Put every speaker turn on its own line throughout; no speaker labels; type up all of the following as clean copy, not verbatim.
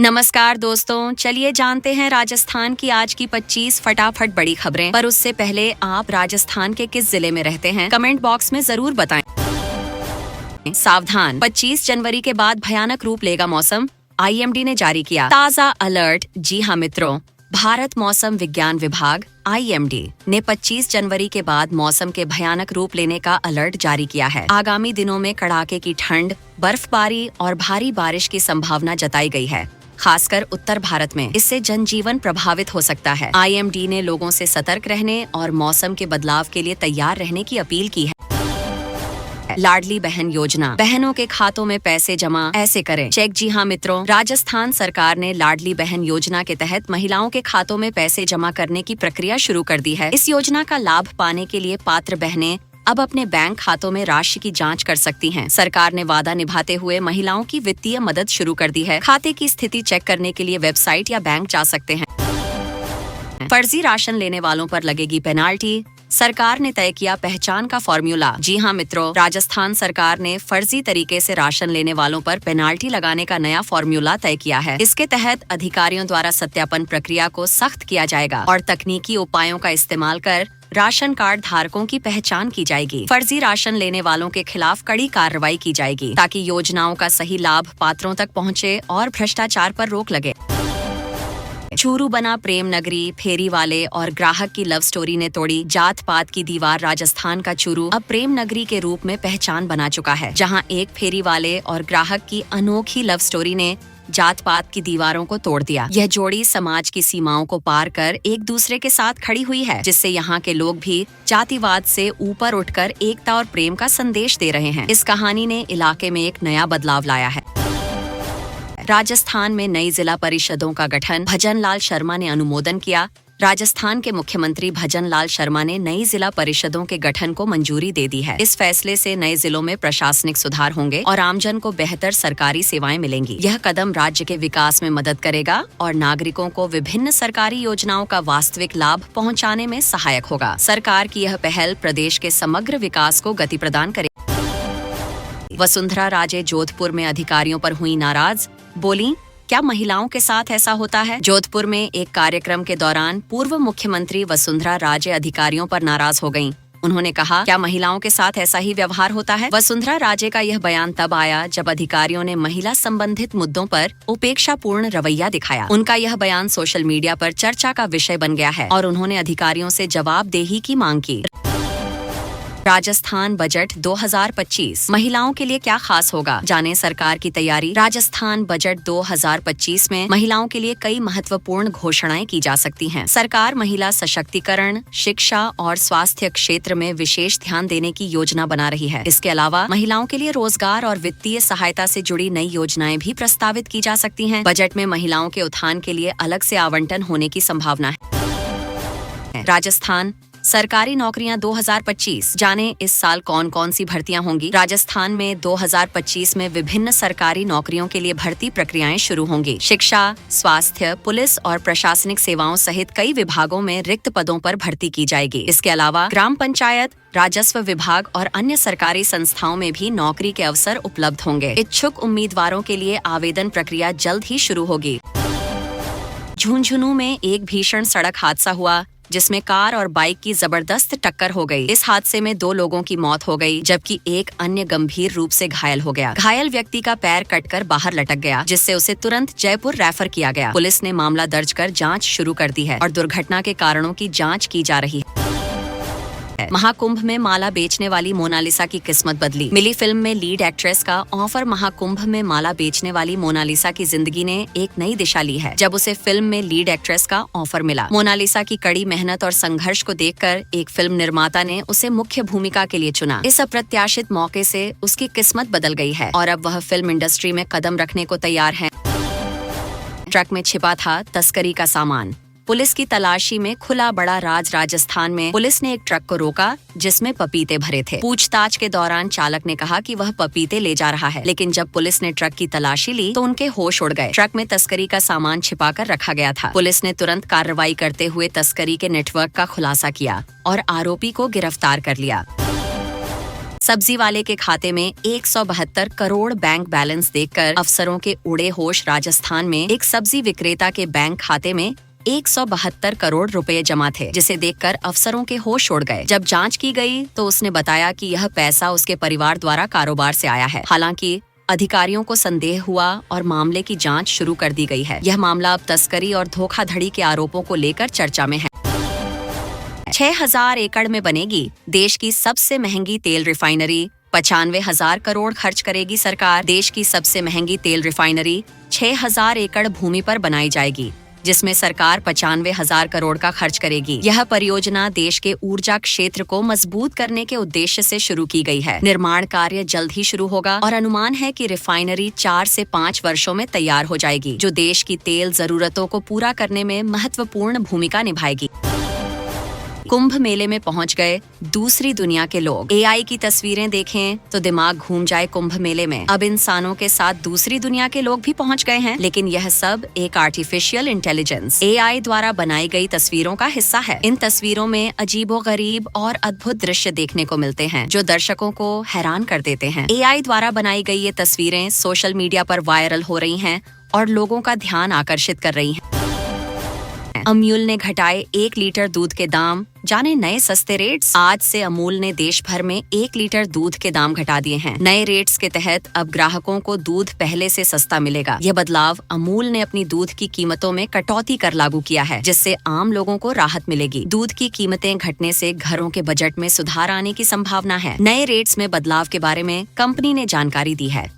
नमस्कार दोस्तों, चलिए जानते हैं राजस्थान की आज की 25 फटाफट बड़ी खबरें। पर उससे पहले आप राजस्थान के किस जिले में रहते हैं, कमेंट बॉक्स में जरूर बताएं। सावधान, 25 जनवरी के बाद भयानक रूप लेगा मौसम। आईएमडी ने जारी किया ताजा अलर्ट। जी हाँ मित्रों, भारत मौसम विज्ञान विभाग आईएमडी ने 25 जनवरी के बाद मौसम के भयानक रूप लेने का अलर्ट जारी किया है। आगामी दिनों में कड़ाके की ठंड, बर्फबारी और भारी बारिश की संभावना जताई गई है, खासकर उत्तर भारत में। इससे जनजीवन प्रभावित हो सकता है। आईएमडी ने लोगों से सतर्क रहने और मौसम के बदलाव के लिए तैयार रहने की अपील की है। लाडली बहन योजना, बहनों के खातों में पैसे जमा ऐसे करें चेक। जी हाँ मित्रों, राजस्थान सरकार ने लाडली बहन योजना के तहत महिलाओं के खातों में पैसे जमा करने की प्रक्रिया शुरू कर दी है। इस योजना का लाभ पाने के लिए पात्र बहनें अब अपने बैंक खातों में राशि की जांच कर सकती हैं। सरकार ने वादा निभाते हुए महिलाओं की वित्तीय मदद शुरू कर दी है। खाते की स्थिति चेक करने के लिए वेबसाइट या बैंक जा सकते हैं। फर्जी राशन लेने वालों पर लगेगी पेनाल्टी, सरकार ने तय किया पहचान का फॉर्मूला। जी हाँ मित्रों, राजस्थान सरकार ने फर्जी तरीके से राशन लेने वालों पर पेनाल्टी लगाने का नया फॉर्मूला तय किया है। इसके तहत अधिकारियों द्वारा सत्यापन प्रक्रिया को सख्त किया जाएगा और तकनीकी उपायों का इस्तेमाल कर राशन कार्ड धारकों की पहचान की जाएगी। फर्जी राशन लेने वालों के खिलाफ कड़ी कार्रवाई की जाएगी ताकि योजनाओं का सही लाभ पात्रों तक पहुँचे और भ्रष्टाचार पर रोक लगे। चूरू बना प्रेम नगरी, फेरी वाले और ग्राहक की लव स्टोरी ने तोड़ी जात पात की दीवार। राजस्थान का चूरू अब प्रेम नगरी के रूप में पहचान बना चुका है, जहां एक फेरी वाले और ग्राहक की अनोखी लव स्टोरी ने जात पात की दीवारों को तोड़ दिया। यह जोड़ी समाज की सीमाओं को पार कर एक दूसरे के साथ खड़ी हुई है, जिससे यहाँ के लोग भी जातिवाद से ऊपर उठकर एकता और प्रेम का संदेश दे रहे हैं। इस कहानी ने इलाके में एक नया बदलाव लाया है। राजस्थान में नई जिला परिषदों का गठन, भजन लाल शर्मा ने अनुमोदन किया। राजस्थान के मुख्यमंत्री भजन लाल शर्मा ने नई जिला परिषदों के गठन को मंजूरी दे दी है। इस फैसले से नए जिलों में प्रशासनिक सुधार होंगे और आमजन को बेहतर सरकारी सेवाएं मिलेंगी। यह कदम राज्य के विकास में मदद करेगा और नागरिकों को विभिन्न सरकारी योजनाओं का वास्तविक लाभ पहुंचाने में सहायक होगा। सरकार की यह पहल प्रदेश के समग्र विकास को गति प्रदान करेगी। वसुंधरा राजे जोधपुर में अधिकारियों पर हुई नाराज, बोली क्या महिलाओं के साथ ऐसा होता है। जोधपुर में एक कार्यक्रम के दौरान पूर्व मुख्यमंत्री वसुंधरा राजे अधिकारियों पर नाराज हो गयीं। उन्होंने कहा क्या महिलाओं के साथ ऐसा ही व्यवहार होता है। वसुंधरा राजे का यह बयान तब आया जब अधिकारियों ने महिला संबंधित मुद्दों पर उपेक्षापूर्ण रवैया दिखाया। उनका यह बयान सोशल मीडिया पर चर्चा का विषय बन गया है और उन्होंने अधिकारियों से जवाबदेही की मांग की। राजस्थान बजट 2025 महिलाओं के लिए क्या खास होगा, जानें सरकार की तैयारी। राजस्थान बजट 2025 में महिलाओं के लिए कई महत्वपूर्ण घोषणाएं की जा सकती हैं। सरकार महिला सशक्तिकरण, शिक्षा और स्वास्थ्य क्षेत्र में विशेष ध्यान देने की योजना बना रही है। इसके अलावा महिलाओं के लिए रोजगार और वित्तीय सहायता से जुड़ी नई योजनाएं भी प्रस्तावित की जा सकती हैं। बजट में महिलाओं के उत्थान के लिए अलग से आवंटन होने की संभावना है। राजस्थान सरकारी नौकरियां 2025, जाने इस साल कौन कौन सी भर्तियां होंगी। राजस्थान में 2025 में विभिन्न सरकारी नौकरियों के लिए भर्ती प्रक्रियाएं शुरू होंगी। शिक्षा, स्वास्थ्य, पुलिस और प्रशासनिक सेवाओं सहित कई विभागों में रिक्त पदों पर भर्ती की जाएगी। इसके अलावा ग्राम पंचायत, राजस्व विभाग और अन्य सरकारी संस्थाओं में भी नौकरी के अवसर उपलब्ध होंगे। इच्छुक उम्मीदवारों के लिए आवेदन प्रक्रिया जल्द ही शुरू होगी। झुंझुनू में एक भीषण सड़क हादसा हुआ जिसमें कार और बाइक की जबरदस्त टक्कर हो गई। इस हादसे में 2 लोगों की मौत हो गई, जबकि एक अन्य गंभीर रूप से घायल हो गया। घायल व्यक्ति का पैर कटकर बाहर लटक गया, जिससे उसे तुरंत जयपुर रेफर किया गया। पुलिस ने मामला दर्ज कर जांच शुरू कर दी है और दुर्घटना के कारणों की जांच की जा रही है। महाकुंभ में माला बेचने वाली मोनालिसा की किस्मत बदली। मिली फिल्म में लीड एक्ट्रेस का ऑफर। महाकुंभ में माला बेचने वाली मोनालिसा की जिंदगी ने एक नई दिशा ली है जब उसे फिल्म में लीड एक्ट्रेस का ऑफर मिला। मोनालिसा की कड़ी मेहनत और संघर्ष को देखकर एक फिल्म निर्माता ने उसे मुख्य भूमिका के लिए चुना। इस अप्रत्याशित मौके से उसकी किस्मत बदल गई है और अब वह फिल्म इंडस्ट्री में कदम रखने को तैयार है। ट्रक में छिपा था तस्करी का सामान। पुलिस की तलाशी में खुला बड़ा राज। राजस्थान में पुलिस ने एक ट्रक को रोका जिसमें पपीते भरे थे। पूछताछ के दौरान चालक ने कहा कि वह पपीते ले जा रहा है, लेकिन जब पुलिस ने ट्रक की तलाशी ली तो उनके होश उड़ गए। ट्रक में तस्करी का सामान छिपाकर रखा गया था। पुलिस ने तुरंत कार्रवाई करते हुए तस्करी के नेटवर्क का खुलासा किया और आरोपी को गिरफ्तार कर लिया। सब्जी वाले के खाते में 172 करोड़ बैंक बैलेंस देखकर अफसरों के उड़े होश। राजस्थान में एक सब्जी विक्रेता के बैंक खाते में 172 करोड़ रुपए जमा थे, जिसे देखकर अफसरों के होश उड़ गए। जब जांच की गई तो उसने बताया कि यह पैसा उसके परिवार द्वारा कारोबार से आया है। हालांकि अधिकारियों को संदेह हुआ और मामले की जांच शुरू कर दी गई है। यह मामला अब तस्करी और धोखाधड़ी के आरोपों को लेकर चर्चा में है। 6,000 एकड़ में बनेगी देश की सबसे महंगी तेल रिफाइनरी। 95,000 करोड़ खर्च करेगी सरकार। देश की सबसे महंगी तेल रिफाइनरी 6,000 एकड़ भूमि पर बनाई जाएगी, जिसमें सरकार 95,000 करोड़ का खर्च करेगी। यह परियोजना देश के ऊर्जा क्षेत्र को मजबूत करने के उद्देश्य से शुरू की गई है। निर्माण कार्य जल्द ही शुरू होगा और अनुमान है कि रिफाइनरी 4 से 5 वर्षों में तैयार हो जाएगी, जो देश की तेल जरूरतों को पूरा करने में महत्वपूर्ण भूमिका निभाएगी। कुंभ मेले में पहुंच गए दूसरी दुनिया के लोग। एआई की तस्वीरें देखें तो दिमाग घूम जाए। कुंभ मेले में अब इंसानों के साथ दूसरी दुनिया के लोग भी पहुंच गए हैं, लेकिन यह सब एक आर्टिफिशियल इंटेलिजेंस एआई द्वारा बनाई गई तस्वीरों का हिस्सा है। इन तस्वीरों में अजीबोगरीब और अद्भुत दृश्य देखने को मिलते हैं, जो दर्शकों को हैरान कर देते हैं। एआई द्वारा बनाई गई ये तस्वीरें सोशल मीडिया पर वायरल हो रही हैं और लोगों का ध्यान आकर्षित कर रही हैं। अमूल ने घटाए 1 लीटर दूध के दाम, जाने नए सस्ते रेट्स। आज से अमूल ने देश भर में 1 लीटर दूध के दाम घटा दिए हैं। नए रेट्स के तहत अब ग्राहकों को दूध पहले से सस्ता मिलेगा। यह बदलाव अमूल ने अपनी दूध की कीमतों में कटौती कर लागू किया है, जिससे आम लोगों को राहत मिलेगी। दूध की कीमतें घटने से घरों के बजट में सुधार आने की संभावना है। नए रेट्स में बदलाव के बारे में कंपनी ने जानकारी दी है।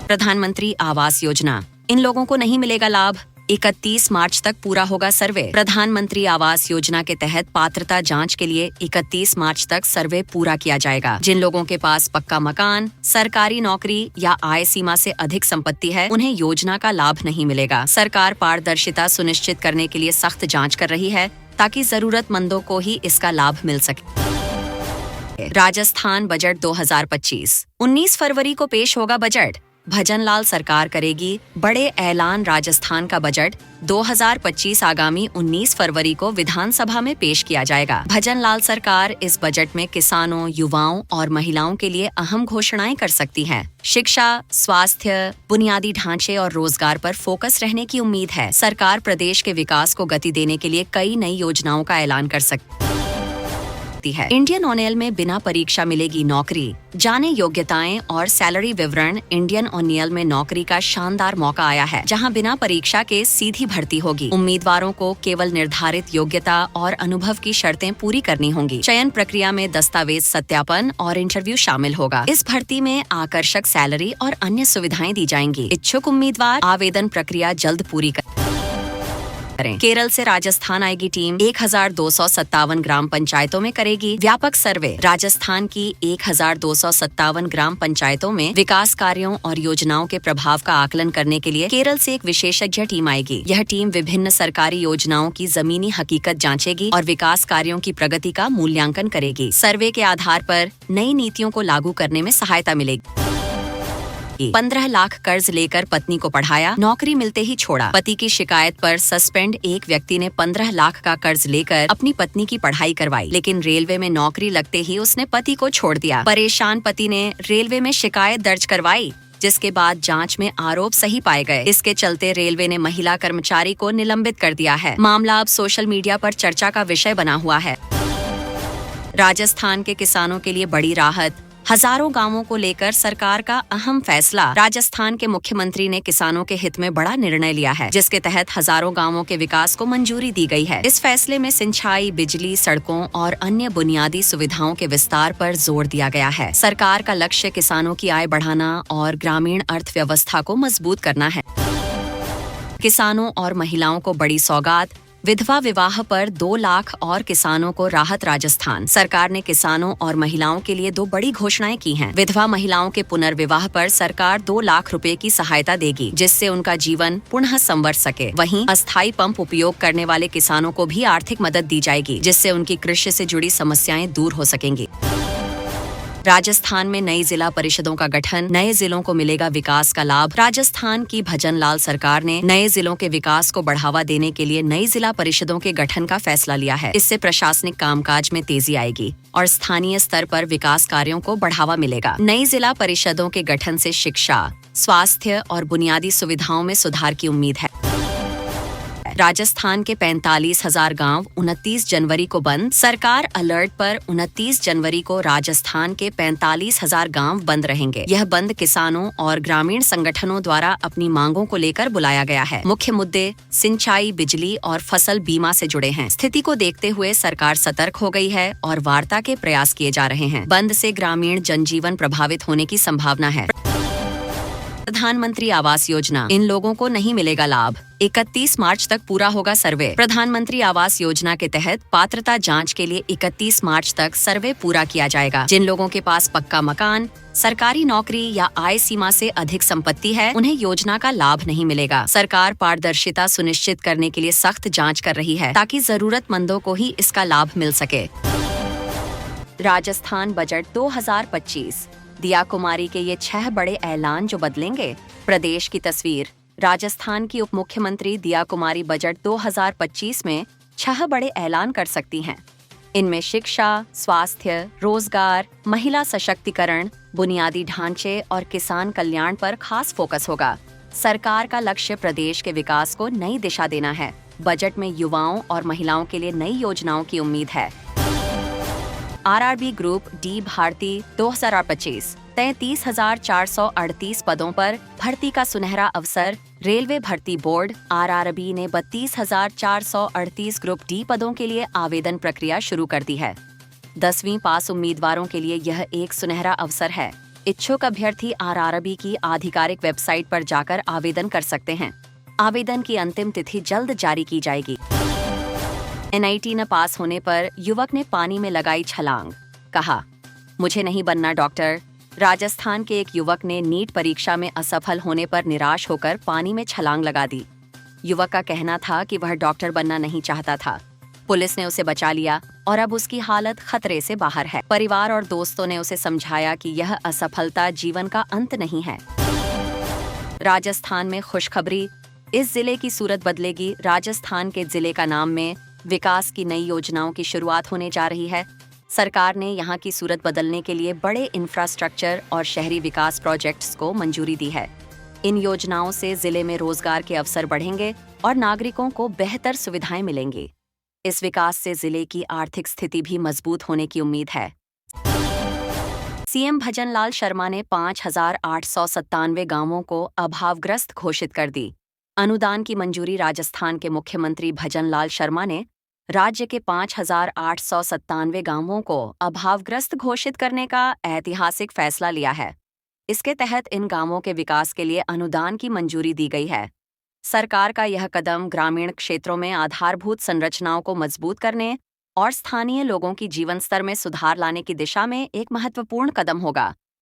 प्रधानमंत्री आवास योजना, इन लोगों को नहीं मिलेगा लाभ। 31 मार्च तक पूरा होगा सर्वे। प्रधानमंत्री आवास योजना के तहत पात्रता जांच के लिए 31 मार्च तक सर्वे पूरा किया जाएगा। जिन लोगों के पास पक्का मकान, सरकारी नौकरी या आय सीमा से अधिक संपत्ति है, उन्हें योजना का लाभ नहीं मिलेगा। सरकार पारदर्शिता सुनिश्चित करने के लिए सख्त जांच कर रही है, ताकि जरूरतमंदों को ही इसका लाभ मिल सके। राजस्थान बजट 2025। 19 फरवरी को पेश होगा बजट। भजनलाल सरकार करेगी बड़े ऐलान। राजस्थान का बजट 2025 आगामी 19 फरवरी को विधानसभा में पेश किया जाएगा। भजनलाल सरकार इस बजट में किसानों, युवाओं और महिलाओं के लिए अहम घोषणाएं कर सकती है। शिक्षा, स्वास्थ्य, बुनियादी ढांचे और रोजगार पर फोकस रहने की उम्मीद है। सरकार प्रदेश के विकास को गति देने के लिए कई नई योजनाओं का ऐलान कर सकती है। इंडियन ऑयल में बिना परीक्षा मिलेगी नौकरी, जाने योग्यताएं और सैलरी विवरण। इंडियन ऑयल में नौकरी का शानदार मौका आया है, जहां बिना परीक्षा के सीधी भर्ती होगी। उम्मीदवारों को केवल निर्धारित योग्यता और अनुभव की शर्तें पूरी करनी होंगी। चयन प्रक्रिया में दस्तावेज सत्यापन और इंटरव्यू शामिल होगा। इस भर्ती में आकर्षक सैलरी और अन्य सुविधाएं दी जाएंगी। इच्छुक उम्मीदवार आवेदन प्रक्रिया जल्द पूरी करें। केरल से राजस्थान आएगी टीम। 1,257 ग्राम पंचायतों में करेगी व्यापक सर्वे। राजस्थान की 1,257 ग्राम पंचायतों में विकास कार्यों और योजनाओं के प्रभाव का आकलन करने के लिए केरल से एक विशेषज्ञ टीम आएगी। यह टीम विभिन्न सरकारी योजनाओं की जमीनी हकीकत जांचेगी और विकास कार्यों की प्रगति का मूल्यांकन करेगी। सर्वे के आधार पर नई नीतियों को लागू करने में सहायता मिलेगी। 15 लाख कर्ज लेकर पत्नी को पढ़ाया, नौकरी मिलते ही छोड़ा। पति की शिकायत पर सस्पेंड एक व्यक्ति ने 15 लाख का कर्ज लेकर अपनी पत्नी की पढ़ाई करवाई, लेकिन रेलवे में नौकरी लगते ही उसने पति को छोड़ दिया। परेशान पति ने रेलवे में शिकायत दर्ज करवाई, जिसके बाद जांच में आरोप सही पाए गए। इसके चलते रेलवे ने महिला कर्मचारी को निलंबित कर दिया है। मामला अब सोशल मीडिया पर चर्चा का विषय बना हुआ है। राजस्थान के किसानों के लिए बड़ी राहत। हजारों गांवों को लेकर सरकार का अहम फैसला। राजस्थान के मुख्यमंत्री ने किसानों के हित में बड़ा निर्णय लिया है, जिसके तहत हजारों गांवों के विकास को मंजूरी दी गई है। इस फैसले में सिंचाई, बिजली, सड़कों और अन्य बुनियादी सुविधाओं के विस्तार पर जोर दिया गया है। सरकार का लक्ष्य किसानों की आय बढ़ाना और ग्रामीण अर्थव्यवस्था को मजबूत करना है। किसानों और महिलाओं को बड़ी सौगात। विधवा विवाह पर 2 लाख और किसानों को राहत। राजस्थान सरकार ने किसानों और महिलाओं के लिए 2 बड़ी घोषणाएं की हैं। विधवा महिलाओं के पुनर्विवाह पर सरकार 2 लाख रुपए की सहायता देगी, जिससे उनका जीवन पुनः संवर सके। वहीं अस्थायी पंप उपयोग करने वाले किसानों को भी आर्थिक मदद दी जाएगी, जिससे उनकी कृषि से जुड़ी समस्याएं दूर हो सकेंगी। राजस्थान में नई जिला परिषदों का गठन, नए जिलों को मिलेगा विकास का लाभ। राजस्थान की भजनलाल सरकार ने नए जिलों के विकास को बढ़ावा देने के लिए नई जिला परिषदों के गठन का फैसला लिया है। इससे प्रशासनिक कामकाज में तेजी आएगी और स्थानीय स्तर पर विकास कार्यों को बढ़ावा मिलेगा। नई जिला परिषदों के गठन से शिक्षा, स्वास्थ्य और बुनियादी सुविधाओं में सुधार की उम्मीद है। राजस्थान के 45,000 गांव 29 जनवरी को बंद। सरकार अलर्ट पर 29 जनवरी को राजस्थान के 45,000 गांव बंद रहेंगे। यह बंद किसानों और ग्रामीण संगठनों द्वारा अपनी मांगों को लेकर बुलाया गया है। मुख्य मुद्दे सिंचाई, बिजली और फसल बीमा से जुड़े हैं। स्थिति को देखते हुए सरकार सतर्क हो गई है और वार्ता के प्रयास किए जा रहे हैं। बंद से ग्रामीण जनजीवन प्रभावित होने की संभावना है। प्रधानमंत्री आवास योजना, इन लोगों को नहीं मिलेगा लाभ। 31 मार्च तक पूरा होगा सर्वे। प्रधानमंत्री आवास योजना के तहत पात्रता जांच के लिए 31 मार्च तक सर्वे पूरा किया जाएगा। जिन लोगों के पास पक्का मकान, सरकारी नौकरी या आय सीमा से अधिक संपत्ति है, उन्हें योजना का लाभ नहीं मिलेगा। सरकार पारदर्शिता सुनिश्चित करने के लिए सख्त जाँच कर रही है ताकि जरूरतमंदों को ही इसका लाभ मिल सके। राजस्थान बजट 2025, दिया कुमारी के ये 6 बड़े ऐलान जो बदलेंगे प्रदेश की तस्वीर। राजस्थान की उप मुख्यमंत्री दिया कुमारी बजट 2025 में 6 बड़े ऐलान कर सकती हैं। इनमें शिक्षा, स्वास्थ्य, रोजगार, महिला सशक्तिकरण, बुनियादी ढांचे और किसान कल्याण पर खास फोकस होगा। सरकार का लक्ष्य प्रदेश के विकास को नई दिशा देना है। बजट में युवाओं और महिलाओं के लिए नई योजनाओं की उम्मीद है। आरआरबी ग्रुप डी भारती 2025, 33,438 पदों पर भर्ती का सुनहरा अवसर। रेलवे भर्ती बोर्ड आरआरबी ने 32,438 ग्रुप डी पदों के लिए आवेदन प्रक्रिया शुरू कर दी है। 10वीं पास उम्मीदवारों के लिए यह एक सुनहरा अवसर है। इच्छुक अभ्यर्थी आरआरबी की आधिकारिक वेबसाइट पर जाकर आवेदन कर सकते हैं। आवेदन की अंतिम तिथि जल्द जारी की जाएगी। एनआईटी न पास होने पर युवक ने पानी में लगाई छलांग। कहा, मुझे नहीं बनना डॉक्टर। राजस्थान के एक युवक ने नीट परीक्षा में असफल होने पर निराश होकर पानी में छलांग लगा दी। युवक का कहना था कि वह डॉक्टर बनना नहीं चाहता था। पुलिस ने उसे बचा लिया और अब उसकी हालत खतरे से बाहर है। परिवार और दोस्तों ने उसे समझाया कि यह असफलता जीवन का अंत नहीं है। राजस्थान में खुशखबरी, इस जिले की सूरत बदलेगी। राजस्थान के जिले का नाम में विकास की नई योजनाओं की शुरुआत होने जा रही है। सरकार ने यहां की सूरत बदलने के लिए बड़े इंफ्रास्ट्रक्चर और शहरी विकास प्रोजेक्ट्स को मंजूरी दी है। इन योजनाओं से जिले में रोजगार के अवसर बढ़ेंगे और नागरिकों को बेहतर सुविधाएं मिलेंगी। इस विकास से जिले की आर्थिक स्थिति भी मजबूत होने की उम्मीद है। सीएम भजनलाल शर्मा ने 5,897 गांवों को अभावग्रस्त घोषित कर दी। अनुदान की मंजूरी। राजस्थान के मुख्यमंत्री भजनलाल शर्मा ने राज्य के 5,897 गांवों को अभावग्रस्त घोषित करने का ऐतिहासिक फैसला लिया है। इसके तहत इन गांवों के विकास के लिए अनुदान की मंजूरी दी गई है। सरकार का यह कदम ग्रामीण क्षेत्रों में आधारभूत संरचनाओं को मजबूत करने और स्थानीय लोगों की जीवन स्तर में सुधार लाने की दिशा में एक महत्वपूर्ण कदम होगा।